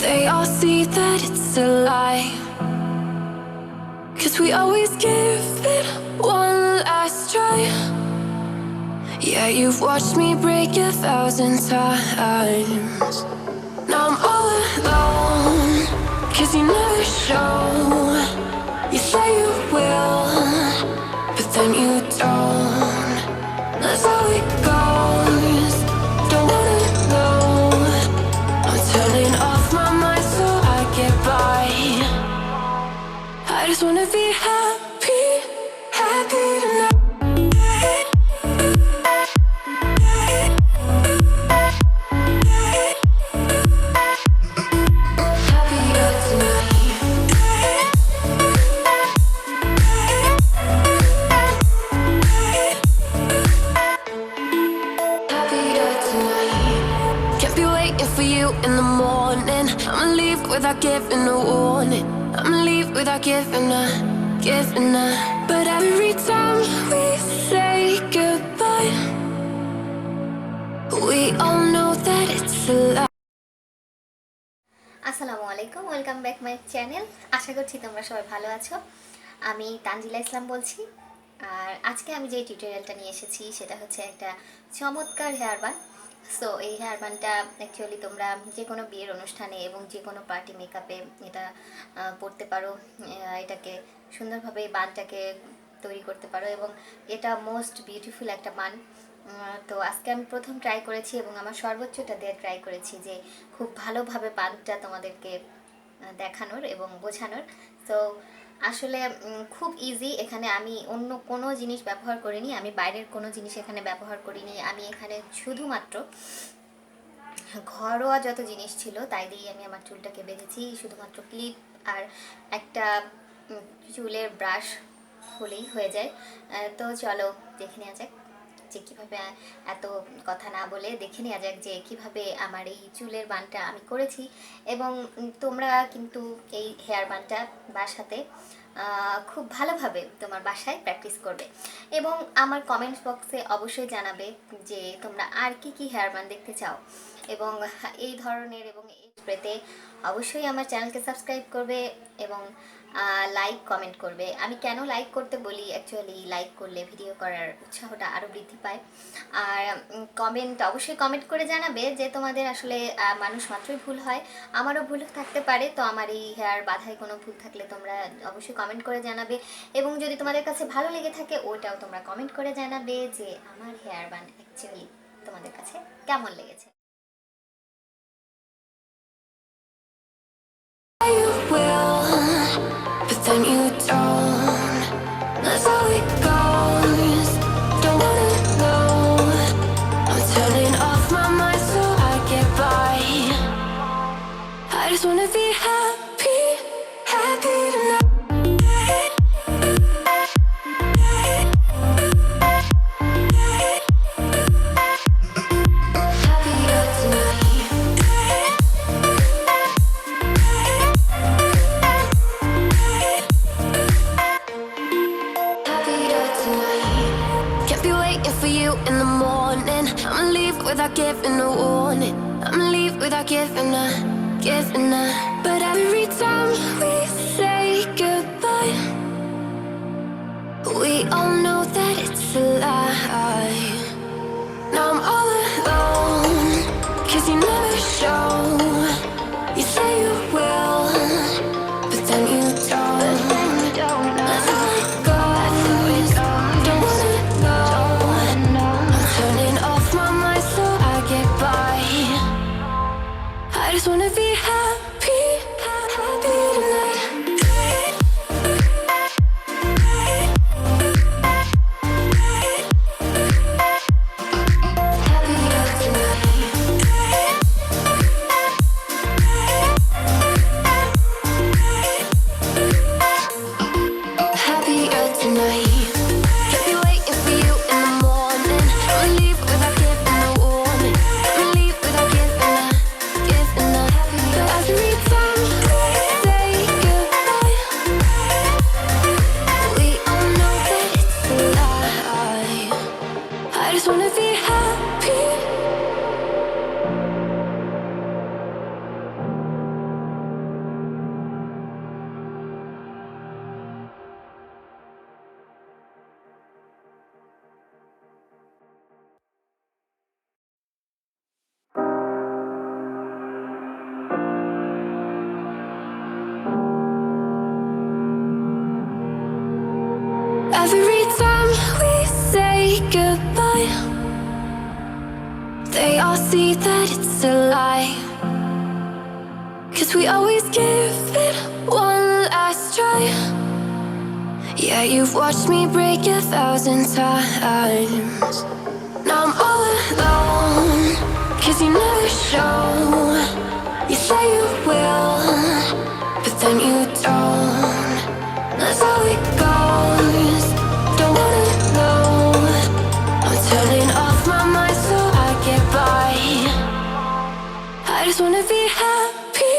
they all see that it's a lie. 'Cause we always give it one last try. Yeah, you've watched me break 1,000 times. Now I'm all alone, 'cause you never show. You say you will, but then you don't. That's how it goes. Don't wanna know. I'm turning off my mind so I get by. I just wanna be happy, happy tonight. In the morning, I'ma leave without giving a warning. I'ma leave without giving a. But every time we say goodbye, we all know that it's a lie. আসসালামু আলাইকুম, welcome back my channel. আশা করছি তোমরা সবাই ভালো আছো। আমি তানজিলা ইসলাম বলছি। আর আজকে আমি যে টিউটোরিয়ালটা নিয়ে এসেছি সেটা হচ্ছে একটা চমৎকার হেয়ার বান। সো এই হেয়ার বানটা অ্যাকচুয়ালি তোমরা যে কোনো বিয়ের অনুষ্ঠানে এবং যে কোনো পার্টি মেকআপে এটা পরতে পারো। এটাকে সুন্দরভাবে বানটাকে তৈরি করতে পারো এবং এটা মোস্ট বিউটিফুল একটা বান। তো আজকে আমি প্রথম ট্রাই করেছি এবং আমার সর্বোচ্চটা দিয়ে ট্রাই করেছি যে খুব ভালোভাবে বানটা তোমাদেরকে দেখানোর এবং বোঝানোর। তো আসলে খুব ইজি। এখানে আমি অন্য কোনো জিনিস ব্যবহার করিনি, আমি বাইরের কোনো জিনিস এখানে ব্যবহার করিনি। আমি এখানে শুধুমাত্র ঘরোয়া যত জিনিস ছিল তাই দিয়েই আমি আমার চুলটাকে বেঁধেছি। শুধুমাত্র ক্লিপ আর একটা চুলের ব্রাশ হলেই হয়ে যায়। তো চলো দেখে নেওয়া যাক যে কীভাবে, এত কথা না বলে দেখে নেওয়া যাক যে কীভাবে আমার এই চুলের বানটা আমি করেছি। এবং তোমরা কিন্তু এই হেয়ার বানটা বাসাতে খুব ভালোভাবে তোমার বাসায় প্র্যাকটিস করবে এবং আমার কমেন্টস বক্সে অবশ্যই জানাবে যে তোমরা আর কি হেয়ার বান দেখতে চাও এবং এই ধরনের এবং পেতে অবশ্যই আমার চ্যানেলকে সাবস্ক্রাইব করবে এবং লাইক কমেন্ট করবে। আমি কেন লাইক করতে বলি, অ্যাকচুয়ালি লাইক করলে ভিডিও করার উৎসাহটা আরও বৃদ্ধি পায়। আর অবশ্যই কমেন্ট করে জানাবে যে তোমাদের আসলে মানুষ মাত্রই ভুল হয়, আমারও ভুল থাকতে পারে। তো আমার এই হেয়ার বাঁধায় কোনো ভুল থাকলে তোমরা অবশ্যই কমেন্ট করে জানাবে এবং যদি তোমাদের কাছে ভালো লেগে থাকে ওটাও তোমরা কমেন্ট করে জানাবে যে আমার হেয়ার বান অ্যাকচুয়ালি তোমাদের কাছে কেমন লেগেছে। You will, but then you don't. That's how it goes. Don't wanna know. I'm turning off my mind so I get by. I just wanna be happy, happy tonight. Without giving a warning, I'ma leave without giving a. But every time we say goodbye, we all know that it's a lie. Now I'm all alone, 'cause you never show. You say you will, but then you don't. That's how it goes. Don't wanna know. I'm turning off my mind so I get by. I just wanna be happy, happy tonight. Happier tonight. Happier tonight. Can't be waiting for you in the morning. I'ma leave without giving a warning. I'ma leave without giving a. But every They all see that it's a lie, 'cause we always give it one last try. Yeah, you've watched me break 1,000 times. Now I'm all alone, 'cause you never show. You say you will, but then you don't. That's how it goes. Don't wanna know. I'm turning off my mind so I get by. I just wanna be happy,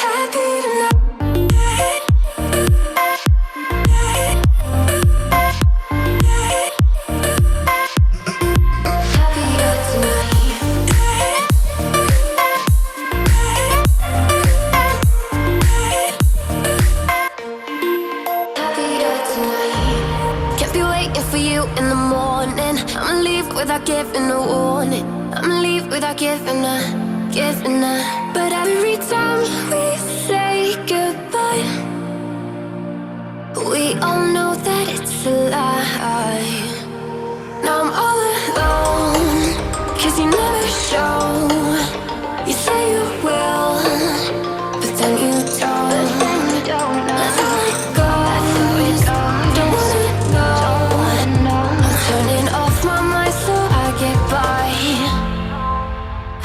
happy tonight. In the morning, I'ma leave without giving a warning. I'ma leave without giving a. But every time we say goodbye, we all know that it's a lie. Now I'm all alone, 'cause you never show. You say you will, but then you don't. That's how it goes. Don't wanna know. Turning off my mind so I get by.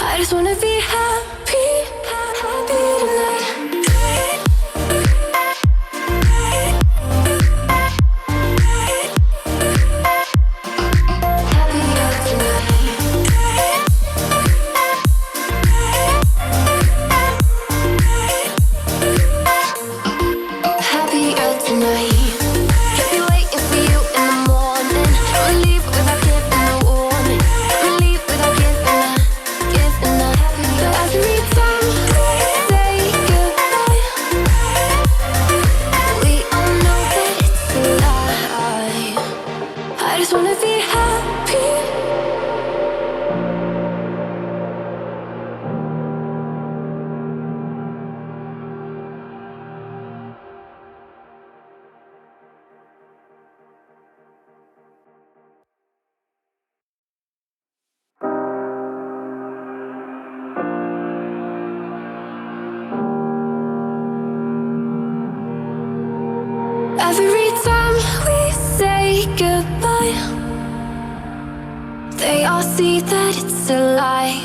I just wanna be happy, happy tonight. Happier tonight. Happier tonight. Can't be waiting for you in the morning. I'ma leave without giving a warning. I'ma leave without giving a. But every time we say goodbye, we all know that it's a lie. I just wanna be happy. Every time we say goodbye, they all see that it's a lie,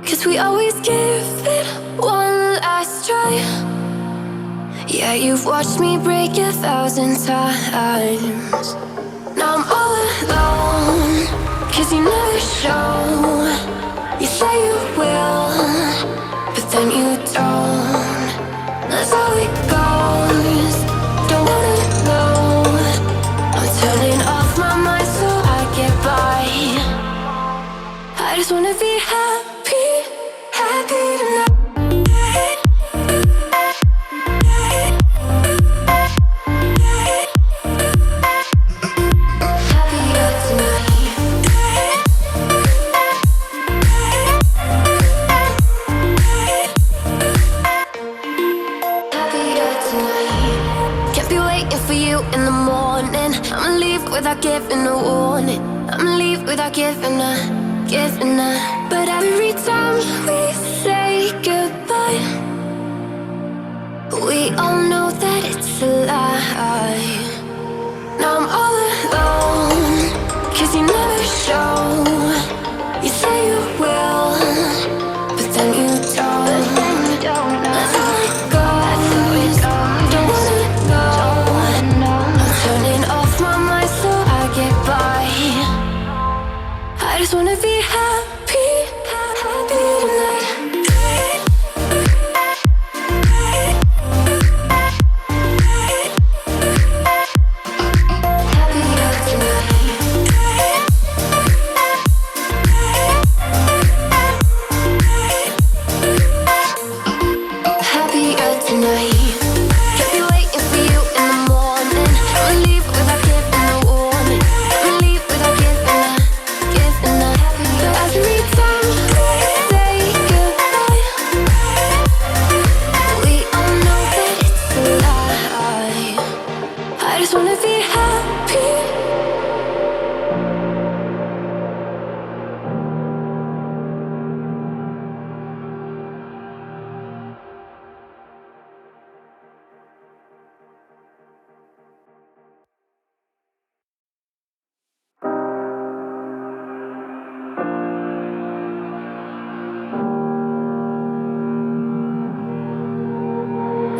'cause we always give it one last try. Yeah, you've watched me break 1,000 times. Now I'm all alone, 'cause you never show. You say you will, but then you don't. That's how it goes. Don't wanna know. I'm turning off my mind so I get by. I just wanna be happy, happy tonight. Happier tonight. Happier tonight. Can't be waiting for you in the morning. I'ma leave without giving a warning. I'ma leave without giving a. But every time we say goodbye, we all know that it's a lie. Now I'm all alone, 'cause you never show. You say you will, but then you don't. That's how it goes. Don't wanna know. I'm turning off my mind so I get by. I just wanna be happy, happy tonight.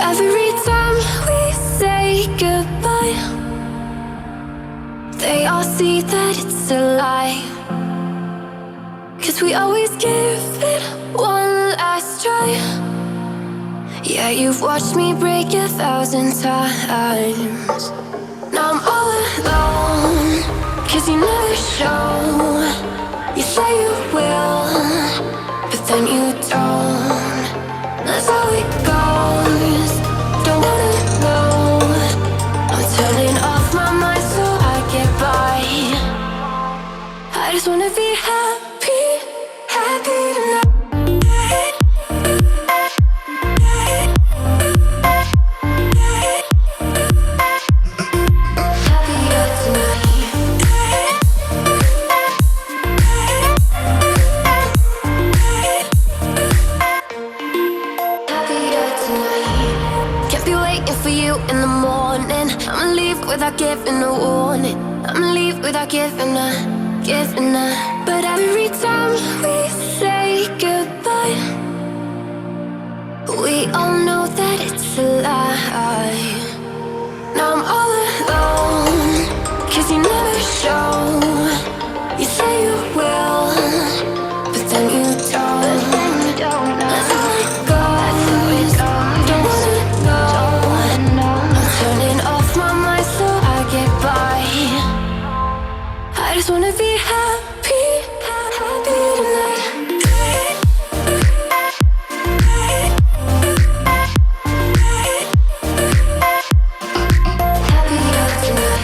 Every time we say goodbye, they all see that it's a lie. 'Cause we always give it one last try. Yeah, you've watched me break 1,000 times. Now I'm all alone, 'cause you never show. You say you will, but then you don't. That's how it goes. Don't wanna know. I'm turning off my mind so I get by. I just wanna be happy, happy tonight. In the morning, I'ma leave without giving a warning. I'ma leave without giving a. But every time we say goodbye, we all know that it's a lie. Now I'm all alone, 'cause you never show. You say you will, but then you don't. That's how it goes. Don't wanna know. Turning off my mind so I get by. I just wanna be happy, happy tonight. Happier tonight.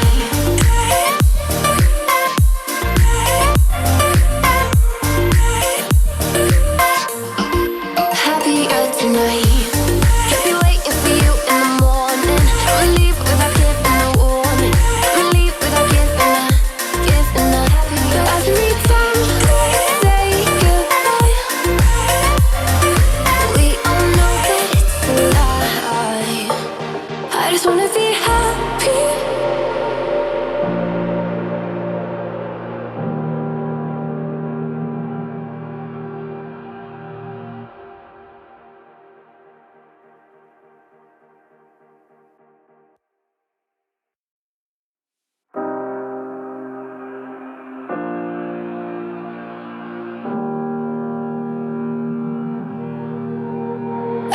Happier tonight. Can't be waiting for you in the morning. I'ma leave without giving a warning. I'ma leave without giving a. But every time we say goodbye, we all know that it's a lie. I just wanna be happy.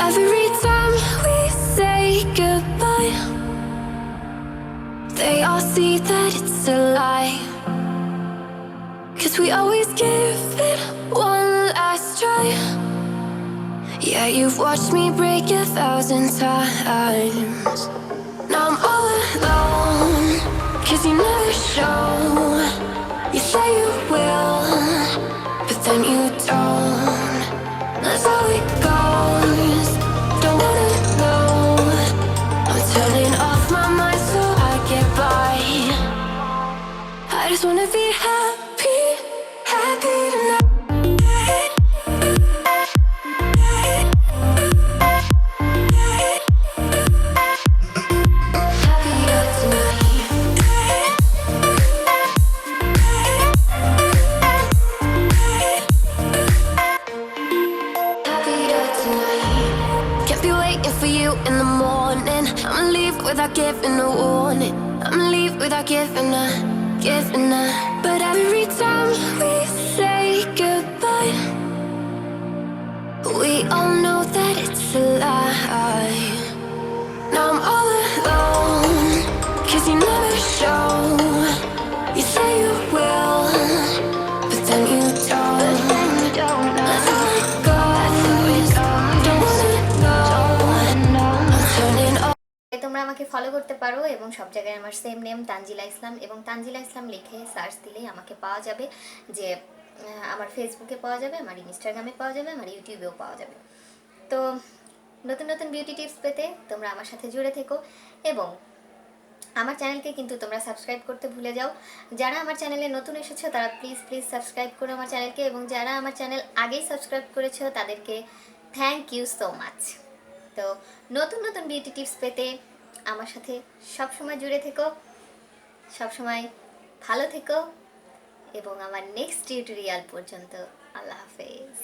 Every time we say goodbye, they all see that it's a lie. 'Cause we always give it one last try. Yeah, you've watched me break 1,000 times. Now I'm all alone, 'cause you never show. You say you will, but then you don't. That's how it goes. Don't wanna know. I'm turning off my mind so I get by. I just wanna be happy, happy tonight. Happier tonight. Happier tonight. Can't be waiting for you in the morning. I'ma leave without giving a warning. I'ma leave without giving a. But every time we say goodbye, we all know that it's a lie. Now I'm all alone, 'cause you never show. You say you will, but then you don't. That's how it goes. Don't wanna know. I'm turning off. তোমরা আমাকে follow করতে পারো এবং সব জায়গায় আমার same name Tanzila ইসলাম, এবং তানজিলা ইসলাম লিখে সার্চ দিলেই আমাকে পাওয়া যাবে। যে আমার ফেসবুকে পাওয়া যাবে, আমার ইনস্টাগ্রামে পাওয়া যাবে, আমার ইউটিউবেও পাওয়া যাবে। তো নতুন নতুন বিউটি টিপস পেতে তোমরা আমার সাথে জুড়ে থেকো, এবং আমার চ্যানেলকে কিন্তু তোমরা সাবস্ক্রাইব করতে ভুলে যাও। যারা আমার চ্যানেলে নতুন এসেছো তারা প্লিজ সাবস্ক্রাইব করো আমার চ্যানেলকে, এবং যারা আমার চ্যানেল আগেই সাবস্ক্রাইব করেছো তাদেরকে থ্যাংক ইউ সো মাচ। তো নতুন নতুন বিউটি টিপস পেতে আমার সাথে সবসময় জুড়ে থেকো, সবসময় ভালো থেকো, এবং আমার নেক্সট টিউটোরিয়াল পর্যন্ত আল্লাহ হাফেজ।